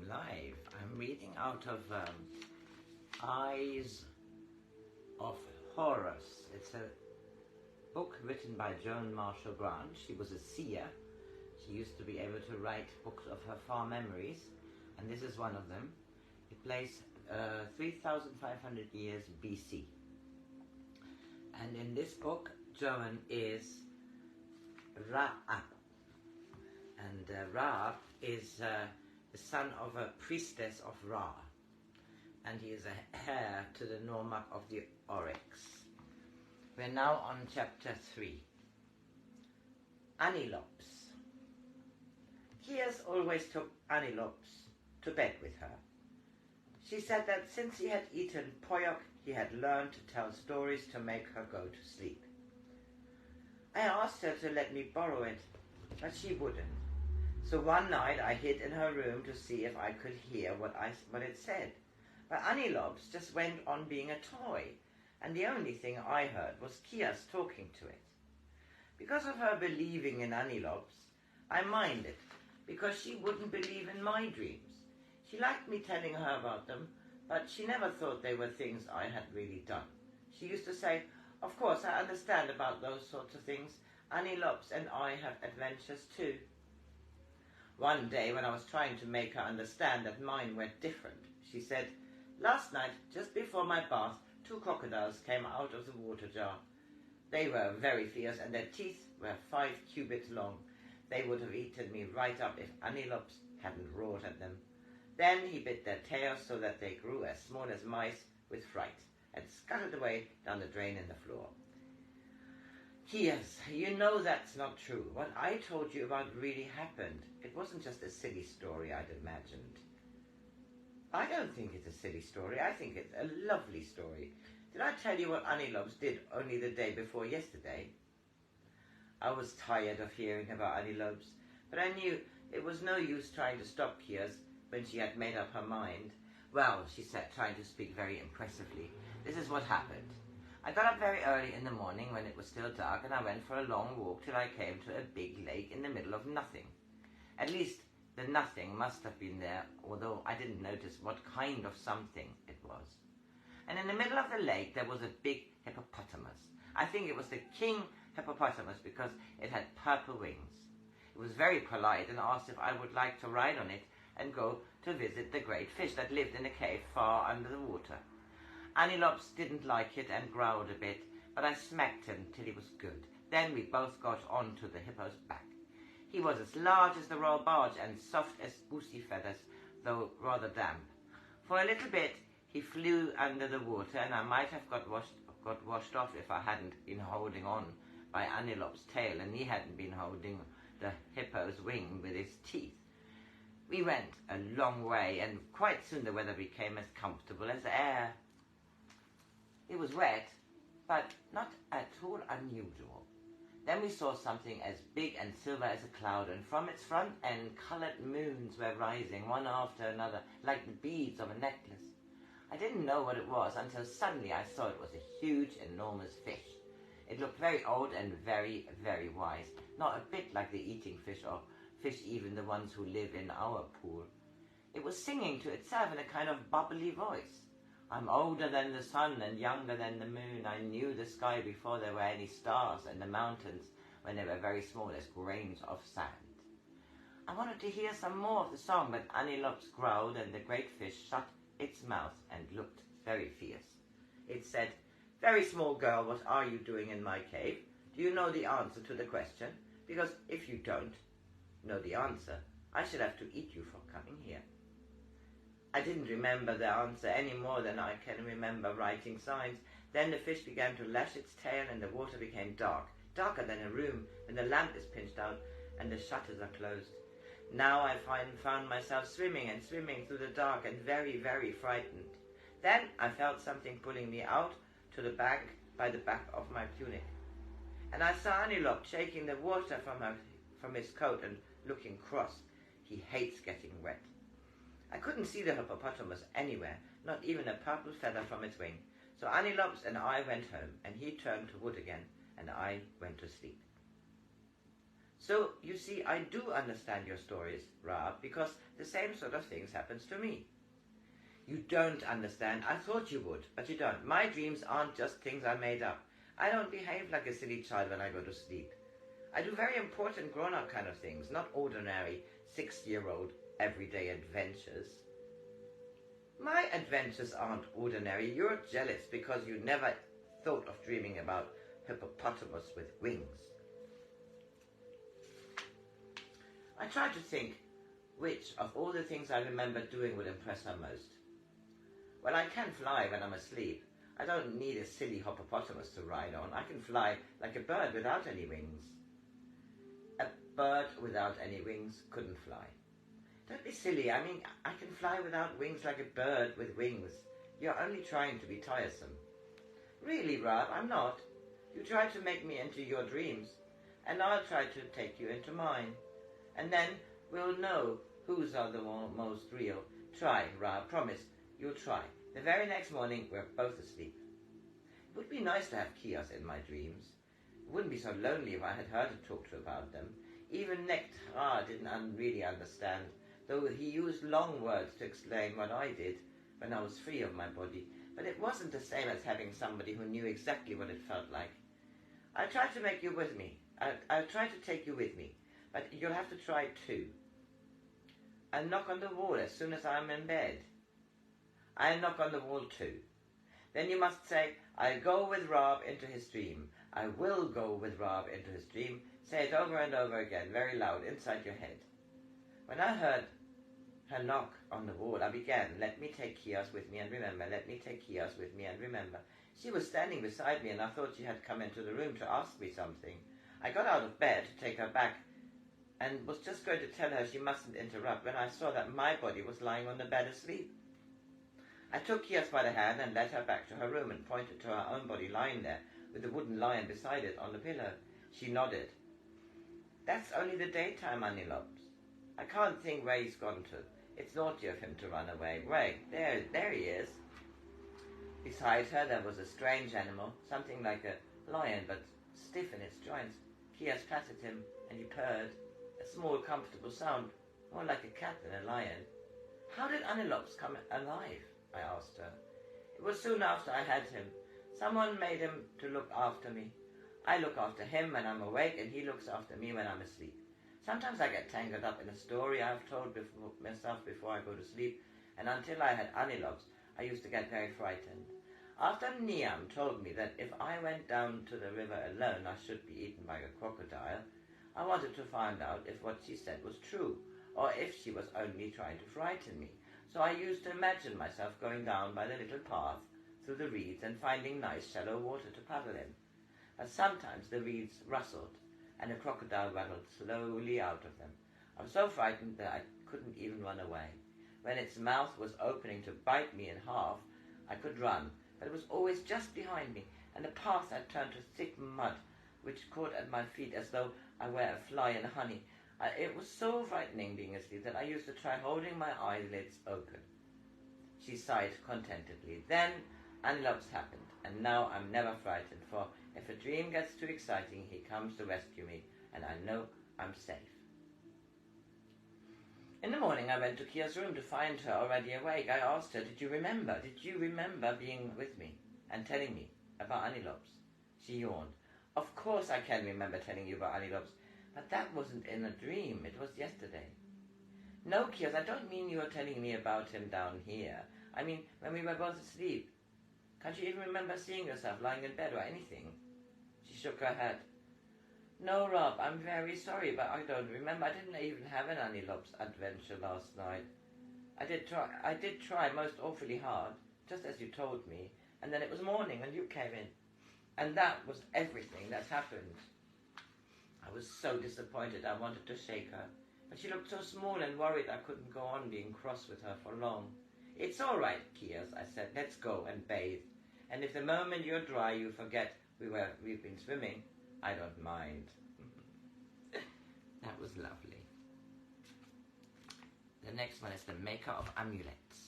live. I'm reading out of Eyes of Horus. It's a book written by Joan Marshal Grants. She was a seer. She used to be able to write books of her far memories, and this is one of them. It plays 3,500 years BC. And in this book, Joan is Ra. And Ra is the son of a priestess of Ra. And he is a heir to the Normak of the Oryx. We're now on chapter 3. ANILOPs. Kias always took ANILOPs to bed with her. She said that since he had eaten poyok, he had learned to tell stories to make her go to sleep. I asked her to let me borrow it, but she wouldn't. So one night I hid in her room to see if I could hear what it said. But ANILOPs just went on being a toy, and the only thing I heard was Kias talking to it. Because of her believing in ANILOPs, I minded, because she wouldn't believe in my dreams. She liked me telling her about them, but she never thought they were things I had really done. She used to say, "Of course, I understand about those sorts of things. ANILOPs and I have adventures too." One day, when I was trying to make her understand that mine were different, she said, "Last night, just before my bath, 2 crocodiles came out of the water jar. They were very fierce, and their teeth were 5 cubits long. They would have eaten me right up if ANILOPs hadn't roared at them. Then he bit their tails so that they grew as small as mice with fright and scuttled away down the drain in the floor." Kias, you know that's not true. What I told you about really happened. It wasn't just a silly story I'd imagined. I don't think it's a silly story. I think it's a lovely story. Did I tell you what ANILOPs did only the day before yesterday? I was tired of hearing about ANILOPs, but I knew it was no use trying to stop Kias when she had made up her mind. "Well," she said, trying to speak very impressively, "this is what happened. I got up very early in the morning when it was still dark, and I went for a long walk till I came to a big lake in the middle of nothing. At least the nothing must have been there, although I didn't notice what kind of something it was. And in the middle of the lake there was a big hippopotamus. I think it was the king hippopotamus because it had purple wings. It was very polite and asked if I would like to ride on it and go to visit the great fish that lived in a cave far under the water. ANILOPs didn't like it and growled a bit, but I smacked him till he was good. Then we both got onto the hippo's back. He was as large as the royal barge and soft as goosey feathers, though rather damp. For a little bit he flew under the water, and I might have got washed off if I hadn't been holding on by ANILOP's tail and he hadn't been holding the hippo's wing with his teeth. We went a long way, and quite soon the weather became as comfortable as air. It was wet, but not at all unusual. Then we saw something as big and silver as a cloud, and from its front end coloured moons were rising, one after another, like the beads of a necklace. I didn't know what it was until suddenly I saw it was a huge, enormous fish. It looked very old and very, very wise, not a bit like the eating fish or fish even the ones who live in our pool. It was singing to itself in a kind of bubbly voice. "I'm older than the sun and younger than the moon. I knew the sky before there were any stars, and the mountains when they were very small as grains of sand." I wanted to hear some more of the song, but ANILOPs growled and the great fish shut its mouth and looked very fierce. It said, "Very small girl, what are you doing in my cave? Do you know the answer to the question? Because if you don't know the answer, I shall have to eat you for coming here." I didn't remember the answer any more than I can remember writing signs. Then the fish began to lash its tail, and the water became dark, darker than a room when the lamp is pinched out and the shutters are closed. Now I found myself swimming and swimming through the dark and very, very frightened. Then I felt something pulling me out to the bank by the back of my tunic. And I saw ANILOP shaking the water from his coat and looking cross. He hates getting wet. I couldn't see the hippopotamus anywhere, not even a purple feather from its wing. So ANILOPs and I went home, and he turned to wood again, and I went to sleep. So, you see, I do understand your stories, Raab, because the same sort of things happens to me. You don't understand. I thought you would, but you don't. My dreams aren't just things I made up. I don't behave like a silly child when I go to sleep. I do very important grown-up kind of things, not ordinary 6-year-old everyday adventures. My adventures aren't ordinary. You're jealous because you never thought of dreaming about hippopotamus with wings. I tried to think which of all the things I remember doing would impress her most. Well, I can fly when I'm asleep. I don't need a silly hippopotamus to ride on. I can fly like a bird without any wings. A bird without any wings couldn't fly. Don't be silly. I mean, I can fly without wings like a bird with wings. You're only trying to be tiresome. Really, Raab, I'm not. You try to make me into your dreams, and I'll try to take you into mine. And then we'll know whose are the most real. Try, Raab, promise. You'll try. The very next morning, we're both asleep. It would be nice to have Kios in my dreams. It wouldn't be so lonely if I had her to talk to about them. Even Nektar didn't really understand, though he used long words to explain what I did when I was free of my body. But it wasn't the same as having somebody who knew exactly what it felt like. I'll try to make you with me. I'll try to take you with me. But you'll have to try too. I'll knock on the wall as soon as I'm in bed. I'll knock on the wall too. Then you must say, I'll go with Raab into his dream. I will go with Raab into his dream. Say it over and over again, very loud, inside your head. When I heard her knock on the wall, I began, let me take Kios with me and remember, let me take Kios with me and remember. She was standing beside me and I thought she had come into the room to ask me something. I got out of bed to take her back and was just going to tell her she mustn't interrupt when I saw that my body was lying on the bed asleep. I took Kios by the hand and led her back to her room and pointed to her own body lying there with the wooden lion beside it on the pillow. She nodded. That's only the daytime, ANILOP. I can't think where he's gone to. It's naughty of him to run away. Wait, there he is. Beside her there was a strange animal, something like a lion but stiff in its joints. Kios patted him and he purred. A small, comfortable sound, more like a cat than a lion. How did ANILOP come alive? I asked her. It was soon after I had him. Someone made him to look after me. I look after him when I'm awake and he looks after me when I'm asleep. Sometimes I get tangled up in a story I've told myself before I go to sleep, and until I had ANILOP, I used to get very frightened. After Niam told me that if I went down to the river alone I should be eaten by a crocodile, I wanted to find out if what she said was true, or if she was only trying to frighten me. So I used to imagine myself going down by the little path through the reeds and finding nice shallow water to paddle in. But sometimes the reeds rustled, and a crocodile waddled slowly out of them. I was so frightened that I couldn't even run away. When its mouth was opening to bite me in half, I could run, but it was always just behind me, and the path had turned to thick mud, which caught at my feet as though I were a fly in honey. It was so frightening being asleep that I used to try holding my eyelids open. She sighed contentedly. Then ANILOP happened, and now I'm never frightened, for if a dream gets too exciting, he comes to rescue me, and I know I'm safe. In the morning, I went to Kia's room to find her already awake. I asked her, Did you remember being with me and telling me about ANILOP? She yawned. Of course I can remember telling you about ANILOP, but that wasn't in a dream. It was yesterday. No, Kios, I don't mean you were telling me about him down here. I mean when we were both asleep. Can't you even remember seeing yourself lying in bed or anything? She shook her head. No, Rob, I'm very sorry, but I don't remember. I didn't even have an ANILOP adventure last night. I did try most awfully hard, just as you told me, and then it was morning and you came in. And that was everything that happened. I was so disappointed I wanted to shake her, but she looked so small and worried I couldn't go on being cross with her for long. It's all right, Kios, I said. Let's go and bathe. And if the moment you're dry you forget we've been swimming, I don't mind. That was lovely. The next one is the maker of amulets.